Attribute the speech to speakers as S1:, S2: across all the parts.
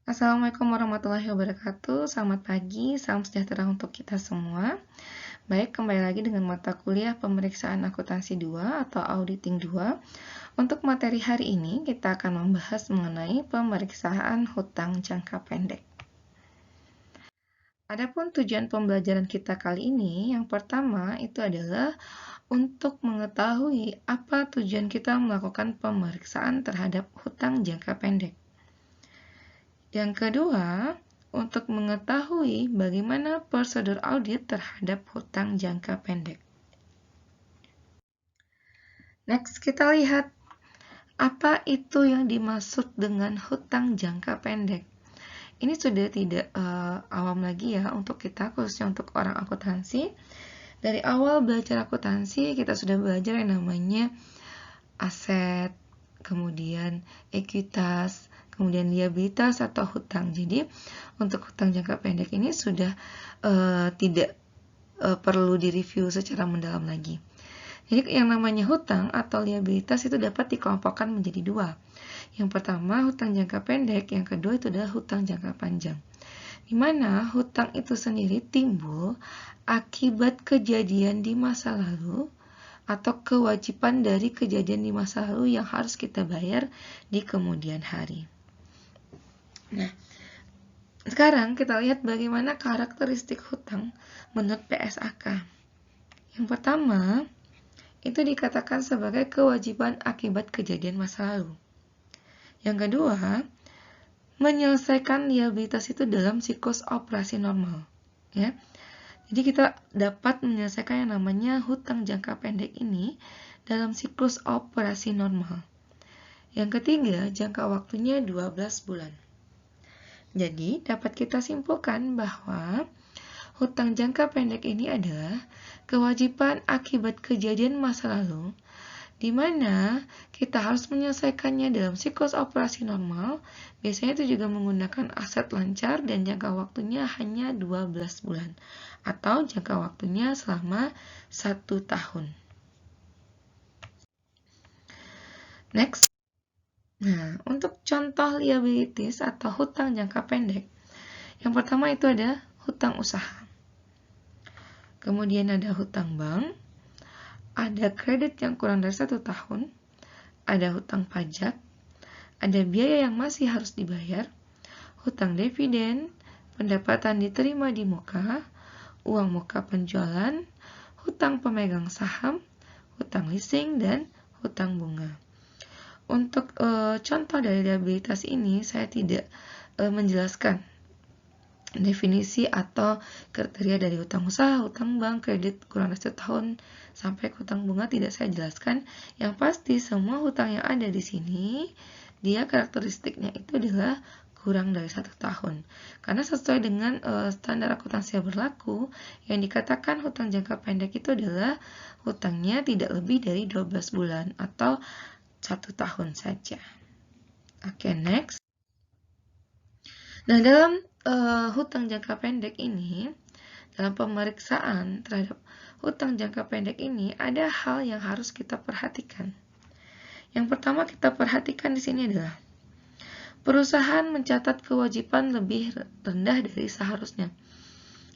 S1: Assalamualaikum warahmatullahi wabarakatuh. Selamat pagi, salam sejahtera untuk kita semua. Baik, kembali lagi dengan mata kuliah Pemeriksaan Akuntansi 2 atau Auditing 2. Untuk materi hari ini, kita akan membahas mengenai pemeriksaan hutang jangka pendek. Adapun tujuan pembelajaran kita kali ini, yang pertama itu adalah untuk mengetahui apa tujuan kita melakukan pemeriksaan terhadap hutang jangka pendek. Yang kedua, untuk mengetahui bagaimana prosedur audit terhadap hutang jangka pendek. Next, kita lihat apa itu yang dimaksud dengan hutang jangka pendek. Ini sudah tidak awam lagi ya untuk kita, khususnya untuk orang akuntansi. Dari awal belajar akuntansi, kita sudah belajar yang namanya aset, kemudian ekuitas, kemudian liabilitas atau hutang. Jadi untuk hutang jangka pendek ini sudah tidak perlu direview secara mendalam lagi. Jadi yang namanya hutang atau liabilitas itu dapat dikelompokkan menjadi dua. Yang pertama hutang jangka pendek, yang kedua itu adalah hutang jangka panjang. Di mana hutang itu sendiri timbul akibat kejadian di masa lalu atau kewajiban dari kejadian di masa lalu yang harus kita bayar di kemudian hari. Nah, sekarang kita lihat bagaimana karakteristik hutang menurut PSAK. Yang pertama, itu dikatakan sebagai kewajiban akibat kejadian masa lalu. Yang kedua, menyelesaikan liabilitas itu dalam siklus operasi normal. Ya. Jadi kita dapat menyelesaikan yang namanya hutang jangka pendek ini dalam siklus operasi normal. Yang ketiga, jangka waktunya 12 bulan. Jadi, dapat kita simpulkan bahwa hutang jangka pendek ini adalah kewajiban akibat kejadian masa lalu, di mana kita harus menyelesaikannya dalam siklus operasi normal. Biasanya itu juga menggunakan aset lancar dan jangka waktunya hanya 12 bulan, atau jangka waktunya selama 1 tahun. Next. Nah, untuk contoh liabilities atau hutang jangka pendek, yang pertama itu ada hutang usaha. Kemudian ada hutang bank, ada kredit yang kurang dari 1 tahun, ada hutang pajak, ada biaya yang masih harus dibayar, hutang dividen, pendapatan diterima di muka, uang muka penjualan, hutang pemegang saham, hutang leasing, dan hutang bunga. Untuk contoh dari liabilitas ini, saya tidak menjelaskan definisi atau kriteria dari hutang usaha, hutang bank, kredit kurang dari 1 tahun, sampai hutang bunga tidak saya jelaskan. Yang pasti semua hutang yang ada di sini, dia karakteristiknya itu adalah kurang dari 1 tahun. Karena sesuai dengan standar akuntansi yang berlaku, yang dikatakan hutang jangka pendek itu adalah hutangnya tidak lebih dari 12 bulan atau 1 tahun saja. Oke, next. Nah, dalam hutang jangka pendek ini, dalam pemeriksaan terhadap hutang jangka pendek ini, ada hal yang harus kita perhatikan. Yang pertama kita perhatikan di sini adalah perusahaan mencatat kewajiban lebih rendah dari seharusnya.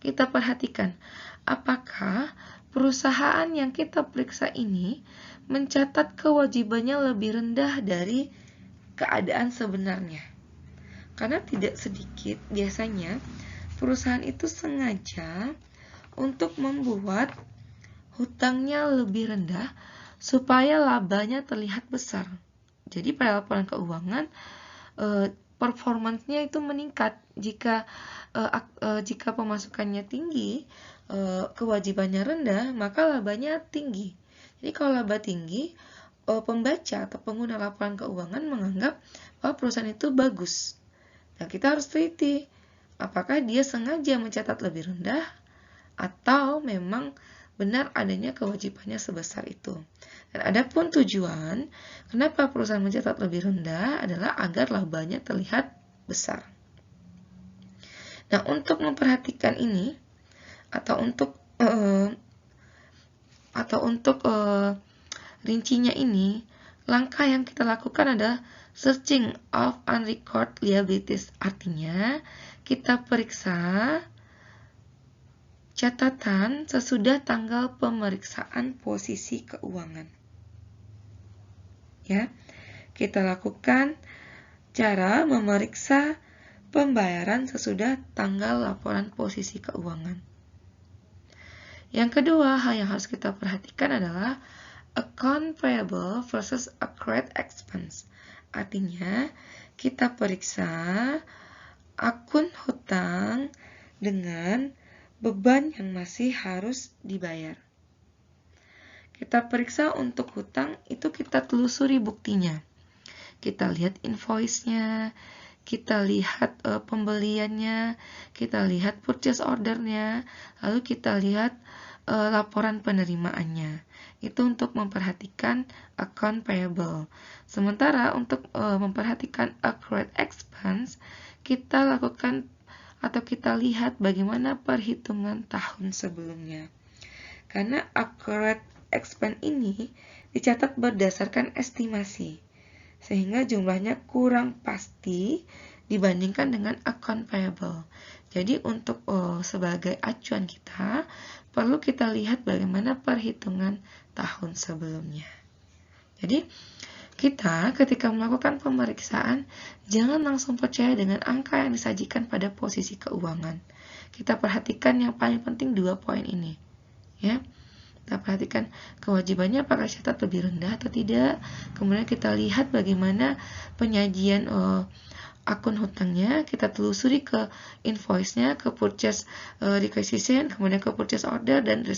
S1: Kita perhatikan, apakah perusahaan yang kita periksa ini mencatat kewajibannya lebih rendah dari keadaan sebenarnya. Karena tidak sedikit biasanya perusahaan itu sengaja untuk membuat hutangnya lebih rendah supaya labanya terlihat besar. Jadi pada laporan keuangan performance-nya itu meningkat jika pemasukannya tinggi, kewajibannya rendah, maka labanya tinggi. Jadi kalau laba tinggi, pembaca atau pengguna laporan keuangan menganggap bahwa perusahaan itu bagus. Nah, kita harus teliti apakah dia sengaja mencatat lebih rendah atau memang benar adanya kewajibannya sebesar itu. Dan adapun tujuan kenapa perusahaan mencatat lebih rendah adalah agar labanya terlihat besar. Nah, untuk memperhatikan ini atau untuk rincinya ini, langkah yang kita lakukan adalah Searching of unrecorded liabilities, artinya kita periksa catatan sesudah tanggal pemeriksaan posisi keuangan. Ya, kita lakukan cara memeriksa pembayaran sesudah tanggal laporan posisi keuangan. Yang kedua, hal yang harus kita perhatikan adalah account payable versus accrued expense. Artinya, kita periksa akun hutang dengan beban yang masih harus dibayar. Kita periksa untuk hutang, itu kita telusuri buktinya. Kita lihat invoice-nya, kita lihat pembeliannya, kita lihat purchase order-nya, lalu kita lihat laporan penerimaannya. Itu untuk memperhatikan account payable. Sementara untuk memperhatikan accrued expense, kita lakukan atau kita lihat bagaimana perhitungan tahun sebelumnya. Karena accrued expense ini dicatat berdasarkan estimasi, sehingga jumlahnya kurang pasti dibandingkan dengan account payable. Jadi untuk sebagai acuan kita, perlu kita lihat bagaimana perhitungan tahun sebelumnya. Jadi kita ketika melakukan pemeriksaan, jangan langsung percaya dengan angka yang disajikan pada posisi keuangan. Kita perhatikan yang paling penting 2 poin ini. Ya, kita perhatikan kewajibannya apakah catat lebih rendah atau tidak. Kemudian kita lihat bagaimana penyajian akun hutangnya, kita telusuri ke invoice-nya, ke purchase requisition, kemudian ke purchase order dan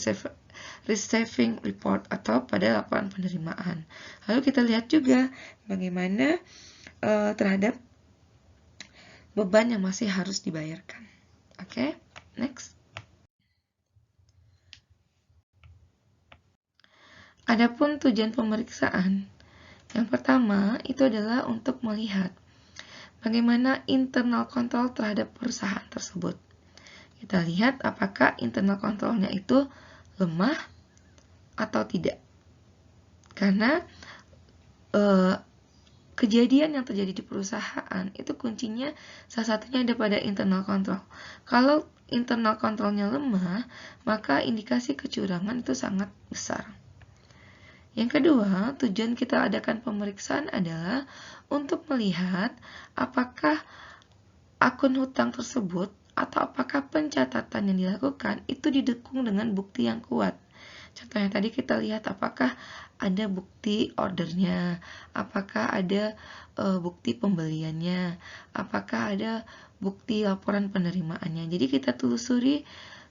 S1: receiving report atau pada laporan penerimaan. Lalu kita lihat juga bagaimana terhadap beban yang masih harus dibayarkan. Oke, next. Adapun tujuan pemeriksaan, yang pertama itu adalah untuk melihat bagaimana internal kontrol terhadap perusahaan tersebut. Kita lihat apakah internal kontrolnya itu lemah atau tidak. Karena kejadian yang terjadi di perusahaan itu kuncinya salah satunya ada pada internal kontrol. Kalau internal kontrolnya lemah, maka indikasi kecurangan itu sangat besar. Yang kedua, tujuan kita adakan pemeriksaan adalah untuk melihat apakah akun hutang tersebut atau apakah pencatatan yang dilakukan itu didukung dengan bukti yang kuat. Contohnya tadi kita lihat apakah ada bukti ordernya, apakah ada bukti pembeliannya, apakah ada bukti laporan penerimaannya. Jadi kita telusuri.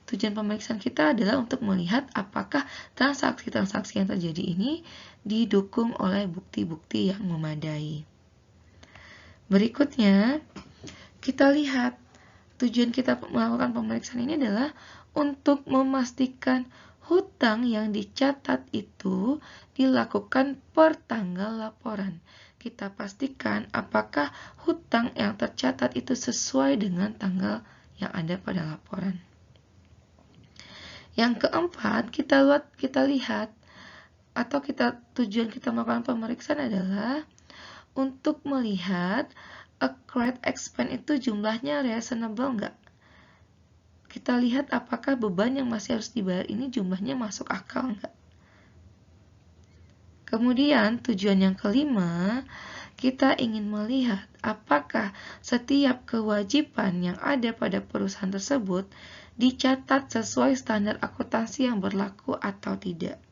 S1: Tujuan pemeriksaan kita adalah untuk melihat apakah transaksi-transaksi yang terjadi ini didukung oleh bukti-bukti yang memadai. Berikutnya, kita lihat tujuan kita melakukan pemeriksaan ini adalah untuk memastikan hutang yang dicatat itu dilakukan per tanggal laporan. Kita pastikan apakah hutang yang tercatat itu sesuai dengan tanggal yang ada pada laporan. Yang keempat, kita lihat atau tujuan kita melakukan pemeriksaan adalah untuk melihat accrued expense itu jumlahnya reasonable enggak. Kita lihat apakah beban yang masih harus dibayar ini jumlahnya masuk akal enggak. Kemudian tujuan yang kelima, kita ingin melihat apakah setiap kewajiban yang ada pada perusahaan tersebut dicatat sesuai standar akuntansi yang berlaku atau tidak.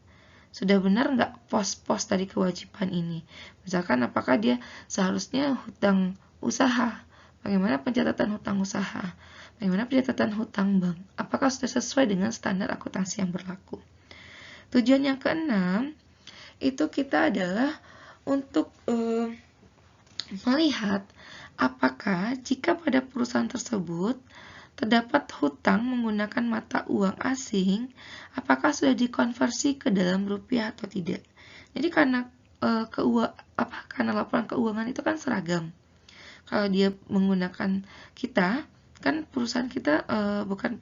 S1: Sudah benar nggak pos-pos dari kewajiban ini? Misalkan apakah dia seharusnya hutang usaha? Bagaimana pencatatan hutang usaha? Bagaimana pencatatan hutang bank? Apakah sudah sesuai dengan standar akuntansi yang berlaku? Tujuan yang keenam, itu kita adalah untuk melihat apakah jika pada perusahaan tersebut terdapat hutang menggunakan mata uang asing, apakah sudah dikonversi ke dalam rupiah atau tidak. Jadi karena karena laporan keuangan itu kan seragam. Kalau dia menggunakan kita, kan perusahaan kita bukan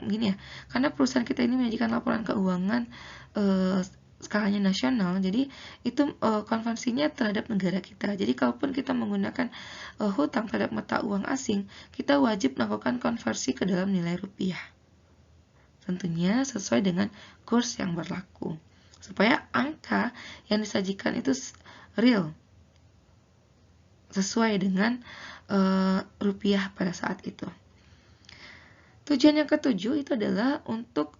S1: gini ya. Karena perusahaan kita ini menyajikan laporan keuangan skalanya nasional, jadi itu konversinya terhadap negara kita. Jadi kalaupun kita menggunakan hutang terhadap mata uang asing, kita wajib melakukan konversi ke dalam nilai rupiah. Tentunya sesuai dengan kurs yang berlaku, supaya angka yang disajikan itu real, sesuai dengan rupiah pada saat itu. Tujuan yang ketujuh itu adalah untuk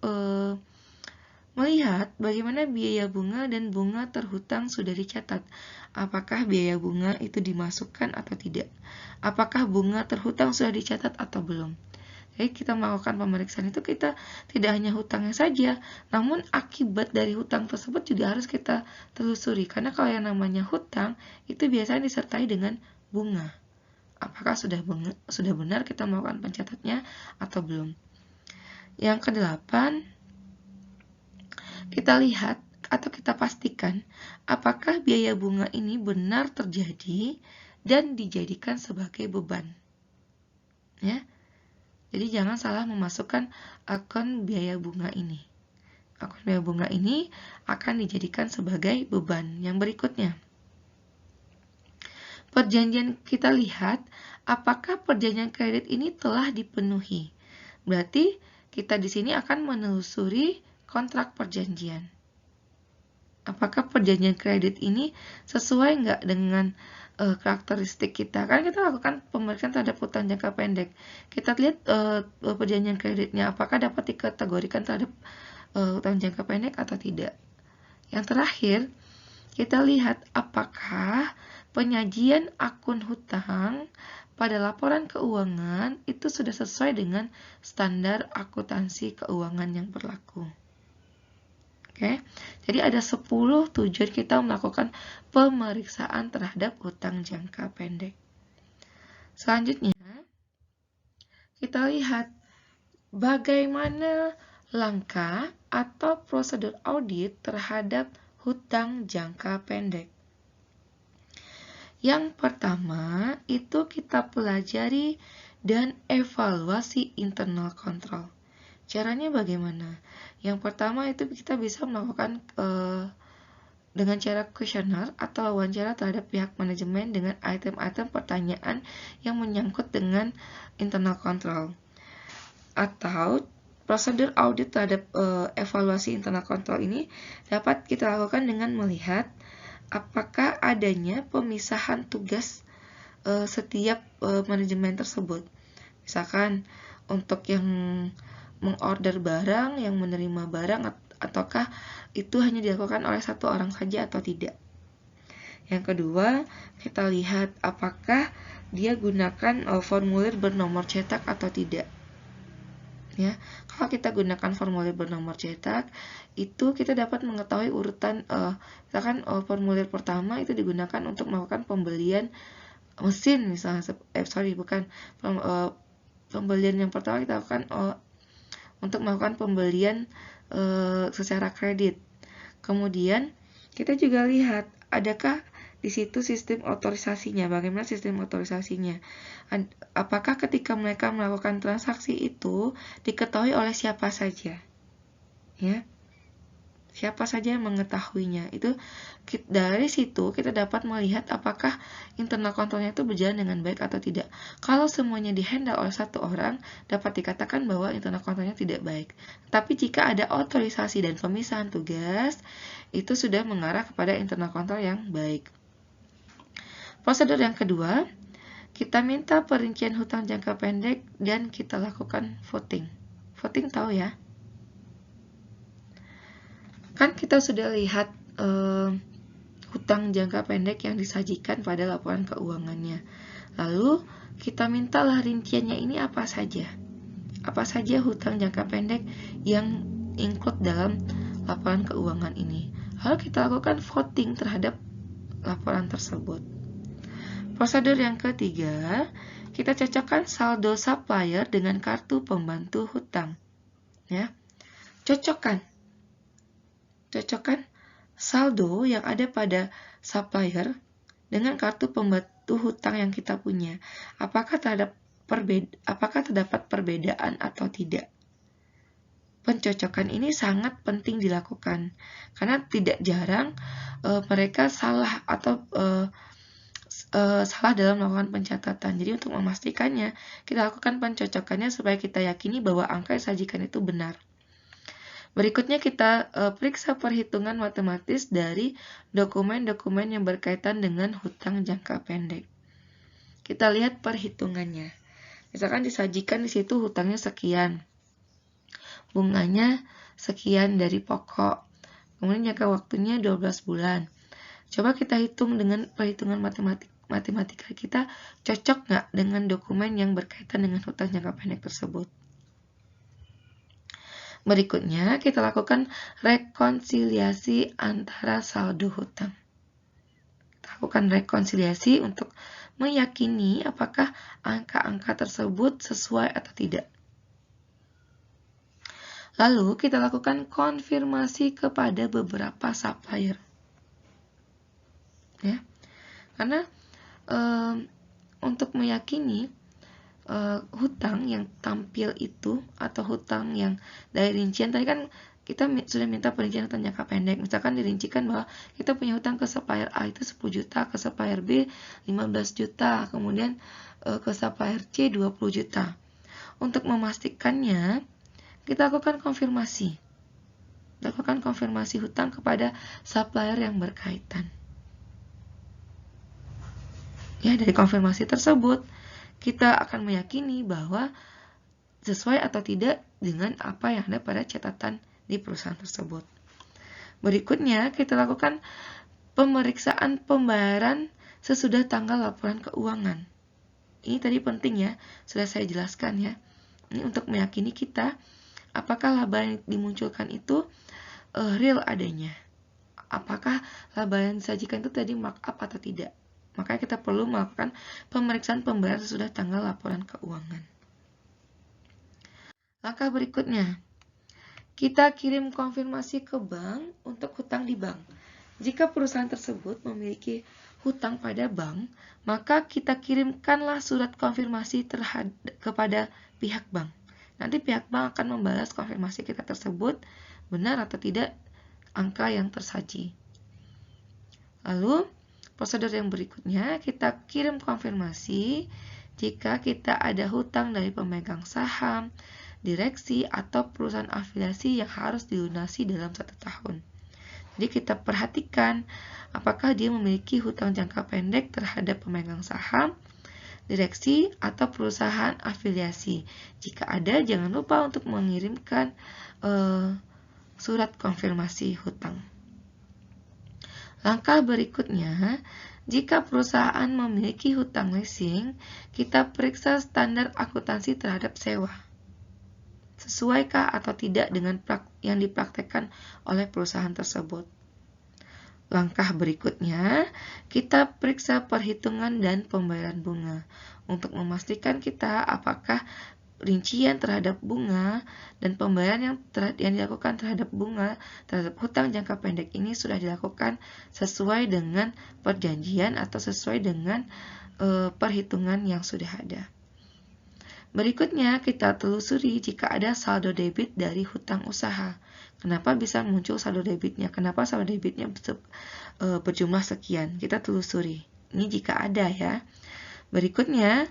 S1: melihat bagaimana biaya bunga dan bunga terhutang sudah dicatat. Apakah biaya bunga itu dimasukkan atau tidak? Apakah bunga terhutang sudah dicatat atau belum? Jadi kita melakukan pemeriksaan itu kita tidak hanya hutangnya saja, namun akibat dari hutang tersebut juga harus kita telusuri. Karena kalau yang namanya hutang itu biasanya disertai dengan bunga. Apakah sudah benar kita melakukan pencatatnya atau belum? Yang kedelapan, kita lihat atau kita pastikan apakah biaya bunga ini benar terjadi dan dijadikan sebagai beban. Ya. Jadi jangan salah memasukkan akun biaya bunga ini. Akun biaya bunga ini akan dijadikan sebagai beban. Yang berikutnya, perjanjian, kita lihat apakah perjanjian kredit ini telah dipenuhi. Berarti kita di sini akan menelusuri kontrak perjanjian. Apakah perjanjian kredit ini sesuai nggak dengan karakteristik kita? Kan kita lakukan pemeriksaan terhadap hutang jangka pendek. Kita lihat perjanjian kreditnya apakah dapat dikategorikan terhadap hutang jangka pendek atau tidak. Yang terakhir, kita lihat apakah penyajian akun hutang pada laporan keuangan itu sudah sesuai dengan standar akuntansi keuangan yang berlaku. Oke, jadi ada 10 tujuan kita melakukan pemeriksaan terhadap hutang jangka pendek. Selanjutnya, kita lihat bagaimana langkah atau prosedur audit terhadap hutang jangka pendek. Yang pertama, itu kita pelajari dan evaluasi internal control. Caranya bagaimana? Yang pertama itu kita bisa melakukan dengan cara kuesioner atau wawancara terhadap pihak manajemen dengan item-item pertanyaan yang menyangkut dengan internal control. Atau prosedur audit terhadap evaluasi internal control ini dapat kita lakukan dengan melihat apakah adanya pemisahan tugas setiap manajemen tersebut. Misalkan untuk yang mengorder barang, yang menerima barang, ataukah itu hanya dilakukan oleh satu orang saja atau tidak. Yang kedua, kita lihat apakah dia gunakan formulir bernomor cetak atau tidak. Ya, kalau kita gunakan formulir bernomor cetak, itu kita dapat mengetahui urutan, misalkan formulir pertama itu digunakan untuk melakukan pembelian mesin misalnya, pembelian yang pertama kita lakukan untuk melakukan pembelian secara kredit. Kemudian kita juga lihat adakah di situ sistem otorisasinya, bagaimana sistem otorisasinya. Apakah ketika mereka melakukan transaksi itu diketahui oleh siapa saja? Ya. Siapa saja yang mengetahuinya. Itu dari situ kita dapat melihat apakah internal kontrolnya itu berjalan dengan baik atau tidak. Kalau semuanya dihandle oleh satu orang, dapat dikatakan bahwa internal kontrolnya tidak baik. Tapi jika ada otorisasi dan pemisahan tugas, itu sudah mengarah kepada internal kontrol yang baik. Prosedur yang kedua, kita minta perincian hutang jangka pendek dan kita lakukan voting. Voting tahu ya? Kan kita sudah lihat hutang jangka pendek yang disajikan pada laporan keuangannya. Lalu kita mintalah rinciannya ini apa saja. Apa saja hutang jangka pendek yang include dalam laporan keuangan ini. Lalu kita lakukan voting terhadap laporan tersebut. Prosedur yang ketiga, kita cocokkan saldo supplier dengan kartu pembantu hutang. Ya. Cocokkan saldo yang ada pada supplier dengan kartu pembantu hutang yang kita punya. Apakah terdapat perbedaan atau tidak? pencocokan ini sangat penting dilakukan karena tidak jarang mereka salah atau salah dalam melakukan pencatatan. Jadi untuk memastikannya, kita lakukan pencocokannya supaya kita yakini bahwa angka yang disajikan itu benar. Berikutnya kita periksa perhitungan matematis dari dokumen-dokumen yang berkaitan dengan hutang jangka pendek. Kita lihat perhitungannya. Misalkan disajikan di situ hutangnya sekian, bunganya sekian dari pokok, kemudian jangka waktunya 12 bulan. Coba kita hitung dengan perhitungan matematika kita, cocok nggak dengan dokumen yang berkaitan dengan hutang jangka pendek tersebut. Berikutnya, kita lakukan rekonsiliasi antara saldo hutang. Kita lakukan rekonsiliasi untuk meyakini apakah angka-angka tersebut sesuai atau tidak. Lalu, kita lakukan konfirmasi kepada beberapa supplier. Ya, karena untuk meyakini hutang yang tampil itu atau hutang yang dari rincian tadi kan kita sudah minta perincian hutang jangka pendek. Misalkan dirincikan bahwa kita punya hutang ke supplier A itu 10 juta, ke supplier B 15 juta, kemudian ke supplier C 20 juta. Untuk memastikannya, kita lakukan konfirmasi. Lakukan konfirmasi hutang kepada supplier yang berkaitan. Ya, dari konfirmasi tersebut kita akan meyakini bahwa sesuai atau tidak dengan apa yang ada pada catatan di perusahaan tersebut. Berikutnya, kita lakukan pemeriksaan pembayaran sesudah tanggal laporan keuangan. Ini tadi penting ya, sudah saya jelaskan ya. Ini untuk meyakini kita apakah laba yang dimunculkan itu real adanya. Apakah laba yang disajikan itu tadi markup atau tidak. Makanya kita perlu melakukan pemeriksaan pembayaran sesudah tanggal laporan keuangan. Langkah berikutnya, kita kirim konfirmasi ke bank untuk hutang di bank. Jika perusahaan tersebut memiliki hutang pada bank, maka kita kirimkanlah surat konfirmasi kepada pihak bank. Nanti pihak bank akan membalas konfirmasi kita tersebut benar atau tidak angka yang tersaji. Lalu, prosedur yang berikutnya, kita kirim konfirmasi jika kita ada hutang dari pemegang saham, direksi, atau perusahaan afiliasi yang harus dilunasi dalam 1 tahun. Jadi kita perhatikan apakah dia memiliki hutang jangka pendek terhadap pemegang saham, direksi, atau perusahaan afiliasi. Jika ada, jangan lupa untuk mengirimkan surat konfirmasi hutang. Langkah berikutnya, jika perusahaan memiliki hutang leasing, kita periksa standar akuntansi terhadap sewa. Sesuaikah atau tidak dengan yang dipraktekkan oleh perusahaan tersebut? Langkah berikutnya, kita periksa perhitungan dan pembayaran bunga untuk memastikan kita apakah rincian terhadap bunga dan pembayaran yang dilakukan terhadap bunga terhadap hutang jangka pendek ini sudah dilakukan sesuai dengan perjanjian atau sesuai dengan perhitungan yang sudah ada. Berikutnya kita telusuri jika ada saldo debit dari hutang usaha. Kenapa bisa muncul saldo debitnya? Kenapa saldo debitnya berjumlah sekian? Kita telusuri. Ini jika ada ya. Berikutnya,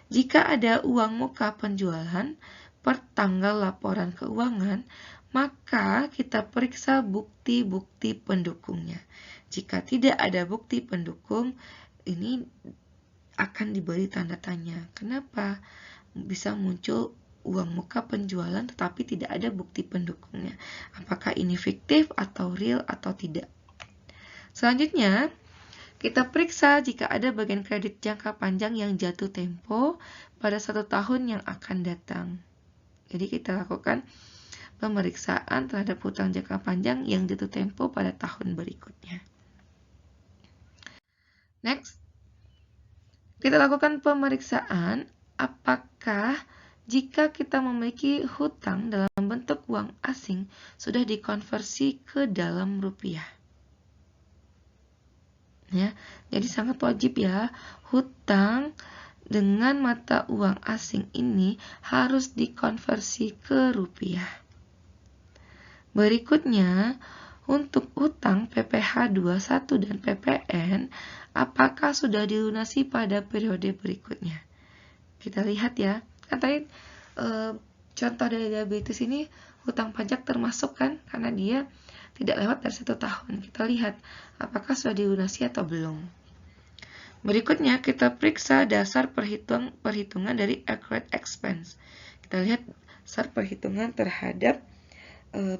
S1: jika ada uang muka penjualan per tanggal laporan keuangan, maka kita periksa bukti-bukti pendukungnya. Jika tidak ada bukti pendukung, ini akan diberi tanda tanya. Kenapa bisa muncul uang muka penjualan tetapi tidak ada bukti pendukungnya? Apakah ini fiktif atau real atau tidak? Selanjutnya, kita periksa jika ada bagian kredit jangka panjang yang jatuh tempo pada 1 tahun yang akan datang. Jadi kita lakukan pemeriksaan terhadap hutang jangka panjang yang jatuh tempo pada tahun berikutnya. Next, kita lakukan pemeriksaan apakah jika kita memiliki hutang dalam bentuk uang asing sudah dikonversi ke dalam rupiah. Ya, jadi sangat wajib ya, hutang dengan mata uang asing ini harus dikonversi ke rupiah. Berikutnya, untuk utang PPh 21 dan PPN, apakah sudah dilunasi pada periode berikutnya? Kita lihat ya, kan tadi contoh dari diabetes ini hutang pajak termasuk kan, karena dia tidak lewat dari 1 tahun. Kita lihat apakah sudah dilunasi atau belum. Berikutnya kita periksa dasar perhitungan dari accurate expense. Kita lihat dasar perhitungan terhadap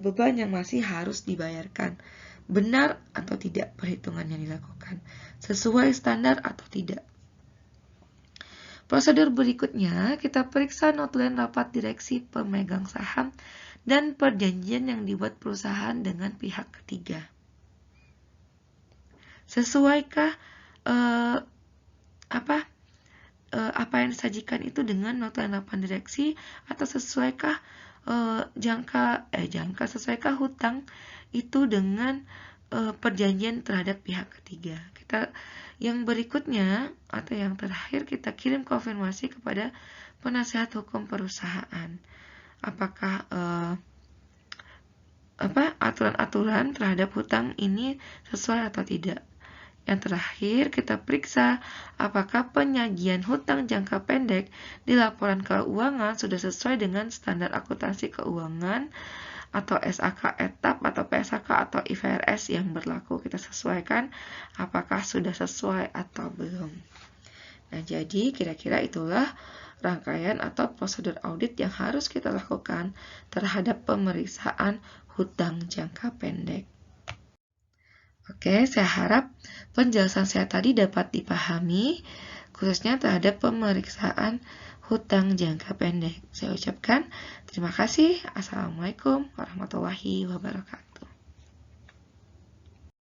S1: beban yang masih harus dibayarkan. Benar atau tidak perhitungan yang dilakukan? Sesuai standar atau tidak? Prosedur berikutnya, kita periksa notulen rapat direksi pemegang saham dan perjanjian yang dibuat perusahaan dengan pihak ketiga. Sesuaikah apa yang disajikan itu dengan notulen rapat direksi, atau sesuaikah sesuaikah hutang itu dengan perjanjian terhadap pihak ketiga? Yang berikutnya atau yang terakhir, kita kirim konfirmasi kepada penasehat hukum perusahaan. Apakah aturan-aturan terhadap hutang ini sesuai atau tidak? Yang terakhir, kita periksa apakah penyajian hutang jangka pendek di laporan keuangan sudah sesuai dengan standar akuntansi keuangan atau SAK etap atau PSAK atau IFRS yang berlaku. Kita sesuaikan apakah sudah sesuai atau belum. Nah, jadi kira-kira itulah rangkaian atau prosedur audit yang harus kita lakukan terhadap pemeriksaan hutang jangka pendek. Oke, saya harap penjelasan saya tadi dapat dipahami, khususnya terhadap pemeriksaan hutang jangka pendek. Saya ucapkan terima kasih. Assalamualaikum warahmatullahi wabarakatuh.